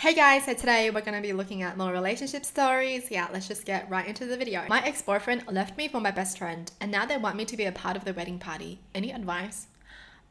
Hey guys, so today we're going to be looking at more relationship stories. Yeah, let's just get right into the video. My ex-boyfriend left me for my best friend and now they want me to be a part of the wedding party. Any advice?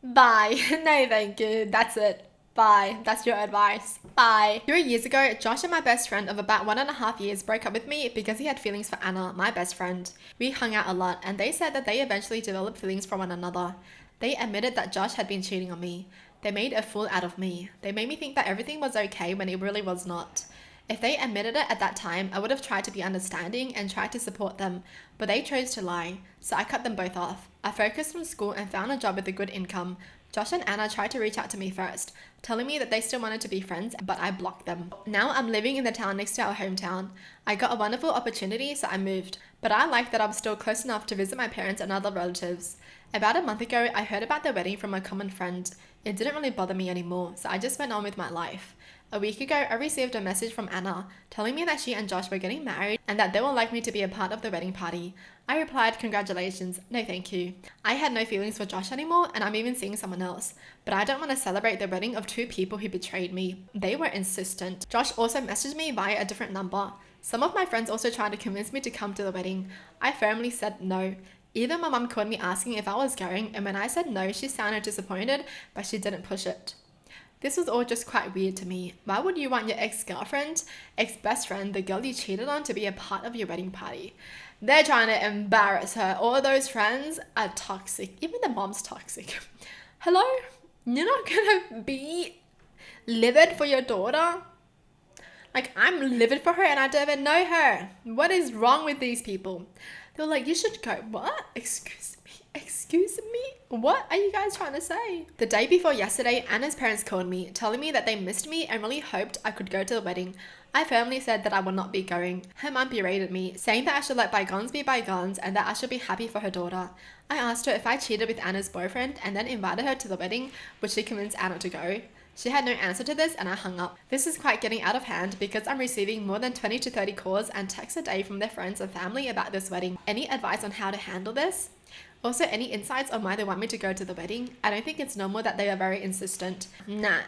Bye. No, thank you. That's it. Bye. That's your advice. Bye. 3 years ago, Josh and my best friend of about 1.5 years broke up with me because he had feelings for Anna, my best friend. We hung out a lot and they said that they eventually developed feelings for one another. They admitted that Josh had been cheating on me. They made a fool out of me. They made me think that everything was okay when it really was not. If they admitted it at that time, I would have tried to be understanding and tried to support them, but they chose to lie, so I cut them both off. I focused on school and found a job with a good income. Josh and Anna tried to reach out to me first, telling me that they still wanted to be friends, but I blocked them. Now I'm living in the town next to our hometown. I got a wonderful opportunity, so I moved, but I like that I'm still close enough to visit my parents and other relatives. About a month ago, I heard about the wedding from a common friend. It didn't really bother me anymore, so I just went on with my life. A week ago, I received a message from Anna telling me that she and Josh were getting married and that they would like me to be a part of the wedding party. I replied, congratulations, no thank you. I had no feelings for Josh anymore and I'm even seeing someone else. But I don't want to celebrate the wedding of two people who betrayed me. They were insistent. Josh also messaged me via a different number. Some of my friends also tried to convince me to come to the wedding. I firmly said no. Even my mum called me asking if I was going, and when I said no, she sounded disappointed, but she didn't push it. This was all just quite weird to me. Why would you want your ex-girlfriend, ex-best friend, the girl you cheated on, to be a part of your wedding party? They're trying to embarrass her. All those friends are toxic. Even the mom's toxic. Hello? You're not gonna be livid for your daughter? Like, I'm livid for her and I don't even know her. What is wrong with these people? They were like, you should go. What? Excuse me? Excuse me? What are you guys trying to say? The day before yesterday, Anna's parents called me, telling me that they missed me and really hoped I could go to the wedding. I firmly said that I would not be going. Her mum berated me, saying that I should let bygones be bygones and that I should be happy for her daughter. I asked her if I cheated with Anna's boyfriend and then invited her to the wedding, which she convinced Anna to go. She had no answer to this and I hung up. This is quite getting out of hand because I'm receiving more than 20 to 30 calls and texts a day from their friends and family about this wedding. Any advice on how to handle this? Also, any insights on why they want me to go to the wedding? I don't think it's normal that they are very insistent. Nah,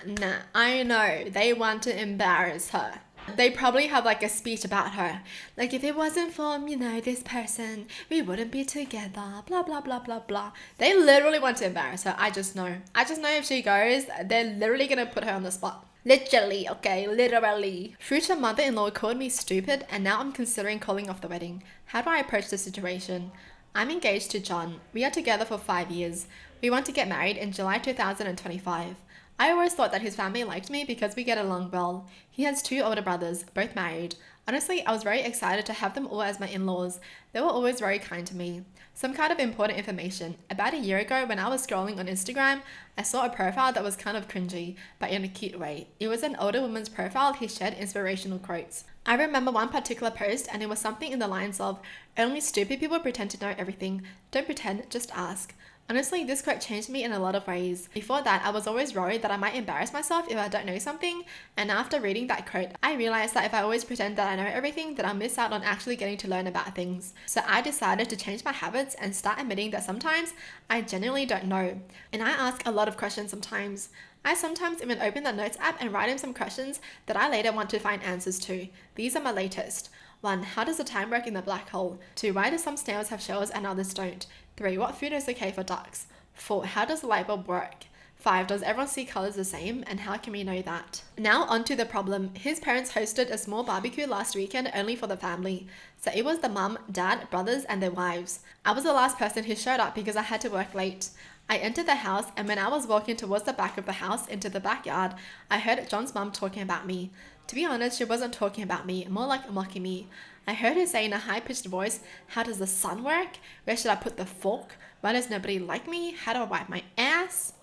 I know. They want to embarrass her. They probably have like a speech about her. Like, if it wasn't for, this person, we wouldn't be together, blah, blah, blah, blah, blah. They literally want to embarrass her. I just know if she goes, they're literally gonna put her on the spot. Literally, okay, literally. Future mother-in-law called me stupid and now I'm considering calling off the wedding. How do I approach the situation? I'm engaged to John. We are together for 5 years. We want to get married in July 2025. I always thought that his family liked me because we get along well. He has 2 older brothers, both married. Honestly, I was very excited to have them all as my in-laws. They were always very kind to me. Some kind of important information. About a year ago, when I was scrolling on Instagram, I saw a profile that was kind of cringy, but in a cute way. It was an older woman's profile who shared inspirational quotes. I remember one particular post and it was something in the lines of, only stupid people pretend to know everything. Don't pretend, just ask. Honestly, this quote changed me in a lot of ways. Before that, I was always worried that I might embarrass myself if I don't know something, and after reading that quote, I realized that if I always pretend that I know everything, then I'll miss out on actually getting to learn about things. So I decided to change my habits and start admitting that sometimes I genuinely don't know. And I ask a lot of questions sometimes. I sometimes even open the notes app and write in some questions that I later want to find answers to. These are my latest. 1. How does the time work in the black hole? 2. Why do some snails have shells and others don't? 3. What food is okay for ducks? 4. How does the light bulb work? 5. Does everyone see colors the same? And how can we know that? Now on to the problem. His parents hosted a small barbecue last weekend only for the family. So it was the mum, dad, brothers, and their wives. I was the last person who showed up because I had to work late. I entered the house and when I was walking towards the back of the house into the backyard, I heard John's mum talking about me. To be honest, she wasn't talking about me, more like mocking me. I heard her say in a high-pitched voice, how does the sun work? Where should I put the fork? Why does nobody like me? How do I wipe my ass?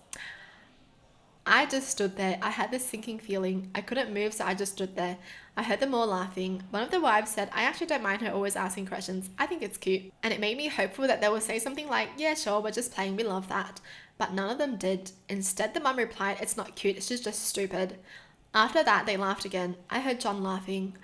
I just stood there. I had this sinking feeling. I couldn't move, so I just stood there. I heard them all laughing. One of the wives said, I actually don't mind her always asking questions. I think it's cute. And it made me hopeful that they would say something like, yeah, sure, we're just playing, we love that. But none of them did. Instead, the mum replied, it's not cute, she's just stupid. After that, they laughed again. I heard John laughing.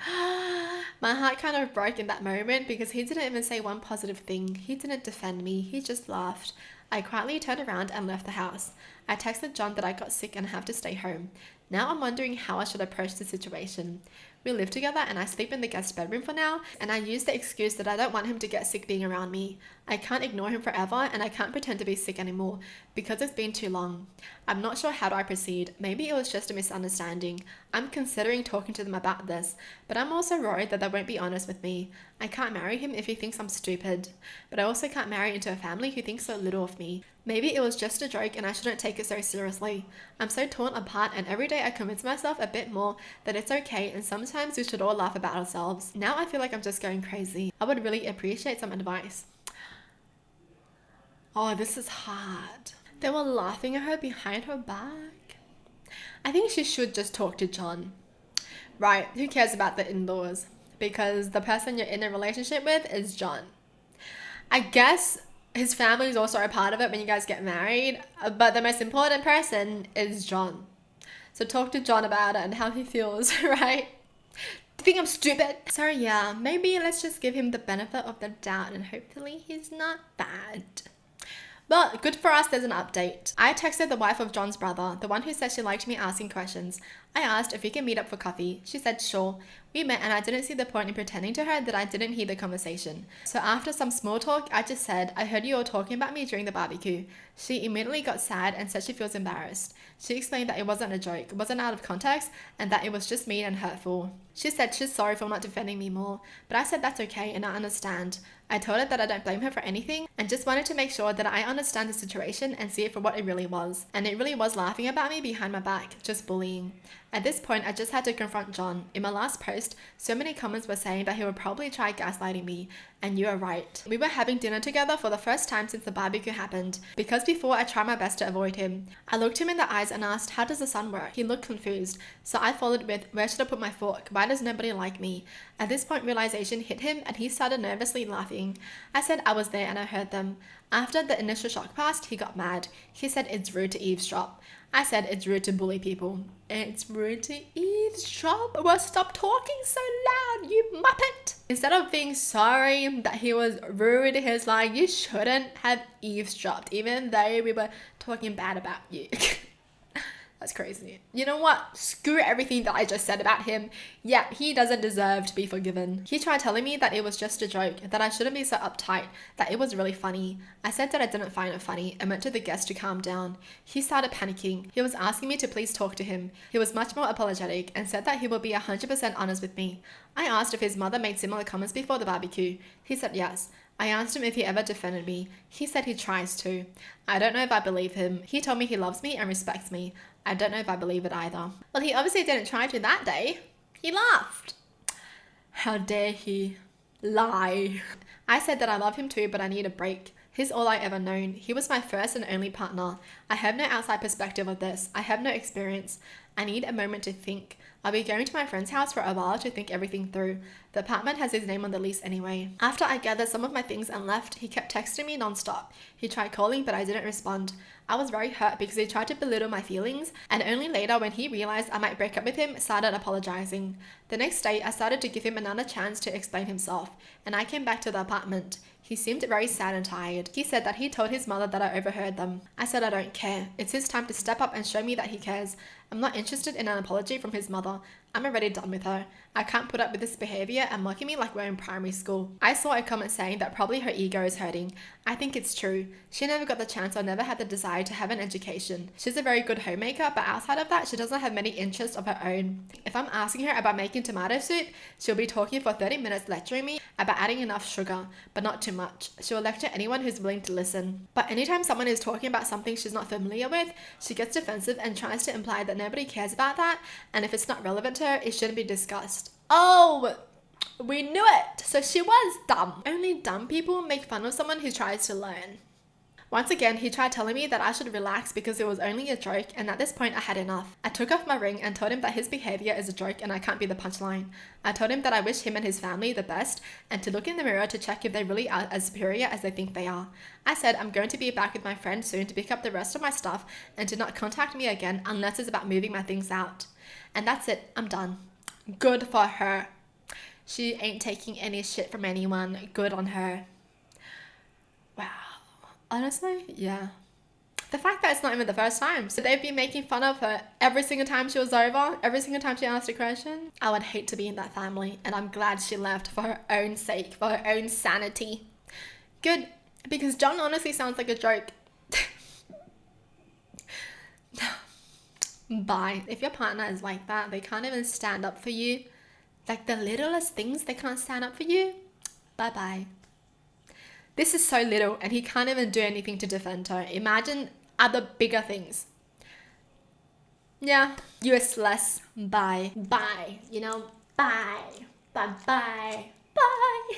My heart kind of broke in that moment because he didn't even say one positive thing. He didn't defend me. He just laughed. I quietly turned around and left the house. I texted John that I got sick and have to stay home. Now I'm wondering how I should approach the situation. We live together and I sleep in the guest bedroom for now, and I use the excuse that I don't want him to get sick being around me. I can't ignore him forever and I can't pretend to be sick anymore because it's been too long. I'm not sure how do I proceed. Maybe it was just a misunderstanding. I'm considering talking to them about this, but I'm also worried that they won't be honest with me. I can't marry him if he thinks I'm stupid, but I also can't marry into a family who thinks so little of me. Maybe it was just a joke and I shouldn't take it so seriously. I'm so torn apart, and every day I convince myself a bit more that it's okay and sometimes we should all laugh about ourselves. Now I feel like I'm just going crazy. I would really appreciate some advice. Oh, this is hard. They were laughing at her behind her back. I think she should just talk to John. Right, who cares about the in-laws? Because the person you're in a relationship with is John. I guess his family is also a part of it when you guys get married, but the most important person is John. So talk to John about it and how he feels, right? Do you think I'm stupid? So yeah, maybe let's just give him the benefit of the doubt and hopefully he's not bad. But good for us, there's an update. I texted the wife of John's brother, the one who said she liked me asking questions. I asked if we can meet up for coffee. She said sure. We met and I didn't see the point in pretending to her that I didn't hear the conversation. So after some small talk, I just said, I heard you all talking about me during the barbecue. She immediately got sad and said she feels embarrassed. She explained that it wasn't a joke, it wasn't out of context, and that it was just mean and hurtful. She said she's sorry for not defending me more, but I said that's okay and I understand. I told her that I don't blame her for anything and just wanted to make sure that I understand the situation and see it for what it really was. And it really was laughing about me behind my back, just bullying. At this point, I just had to confront John. In my last post, so many comments were saying that he would probably try gaslighting me, and you are right. We were having dinner together for the first time since the barbecue happened, because before I tried my best to avoid him. I looked him in the eyes and asked, how does the sun work? He looked confused, so I followed with, where should I put my fork? Why does nobody like me? At this point, realization hit him and he started nervously laughing. I said I was there and I heard them. After the initial shock passed, he got mad. He said it's rude to eavesdrop. I said it's rude to bully people. It's rude to eavesdrop. Well, stop talking so loud, you muppet. Instead of being sorry that he was rude, he was like, you shouldn't have eavesdropped, even though we were talking bad about you. That's crazy. You know what? Screw everything that I just said about him. Yeah, he doesn't deserve to be forgiven. He tried telling me that it was just a joke, that I shouldn't be so uptight, that it was really funny. I said that I didn't find it funny and went to the guest to calm down. He started panicking. He was asking me to please talk to him. He was much more apologetic and said that he will be 100% honest with me. I asked if his mother made similar comments before the barbecue. He said yes. I asked him if he ever defended me. He said he tries to. I don't know if I believe him. He told me he loves me and respects me. I don't know if I believe it either. Well, he obviously didn't try to that day. He laughed. How dare he lie? I said that I love him too, but I need a break. He's all I ever known. He was my first and only partner. I have no outside perspective of this. I have no experience. I need a moment to think. I'll be going to my friend's house for a while to think everything through. The apartment has his name on the lease anyway. After I gathered some of my things and left, he kept texting me non-stop. He tried calling, but I didn't respond. I was very hurt because he tried to belittle my feelings, and only later, when he realized I might break up with him, started apologizing. The next day, I started to give him another chance to explain himself, and I came back to the apartment. He seemed very sad and tired. He said that he told his mother that I overheard them. I said I don't care. It's his time to step up and show me that he cares. I'm not interested in an apology from his mother. I'm already done with her. I can't put up with this behavior and mocking me like we're in primary school. I saw a comment saying that probably her ego is hurting. I think it's true. She never got the chance or never had the desire to have an education. She's a very good homemaker, but outside of that, she doesn't have many interests of her own. If I'm asking her about making tomato soup, she'll be talking for 30 minutes lecturing me about adding enough sugar, but not too much. She'll lecture anyone who's willing to listen. But anytime someone is talking about something she's not familiar with, she gets defensive and tries to imply that nobody cares about that, and if it's not relevant to her, it shouldn't be discussed. Oh, we knew it. So she was dumb. Only dumb people make fun of someone who tries to learn. Once again, he tried telling me that I should relax because it was only a joke, and at this point I had enough. I took off my ring and told him that his behavior is a joke and I can't be the punchline. I told him that I wish him and his family the best and to look in the mirror to check if they really are as superior as they think they are. I said I'm going to be back with my friend soon to pick up the rest of my stuff and to not contact me again unless it's about moving my things out. And that's it, I'm done. Good for her. She ain't taking any shit from anyone. Good on her. Wow. Honestly, yeah. The fact that it's not even the first time. So they've been making fun of her every single time she was over, every single time she asked a question. I would hate to be in that family, and I'm glad she left for her own sake, for her own sanity. Good, because John honestly sounds like a joke. Bye. If your partner is like that, they can't even stand up for you. Like the littlest things, they can't stand up for you. Bye-bye. This is so little, and he can't even do anything to defend her. Imagine other bigger things. Yeah, useless. Bye. Bye. You know, bye. Bye-bye. Bye.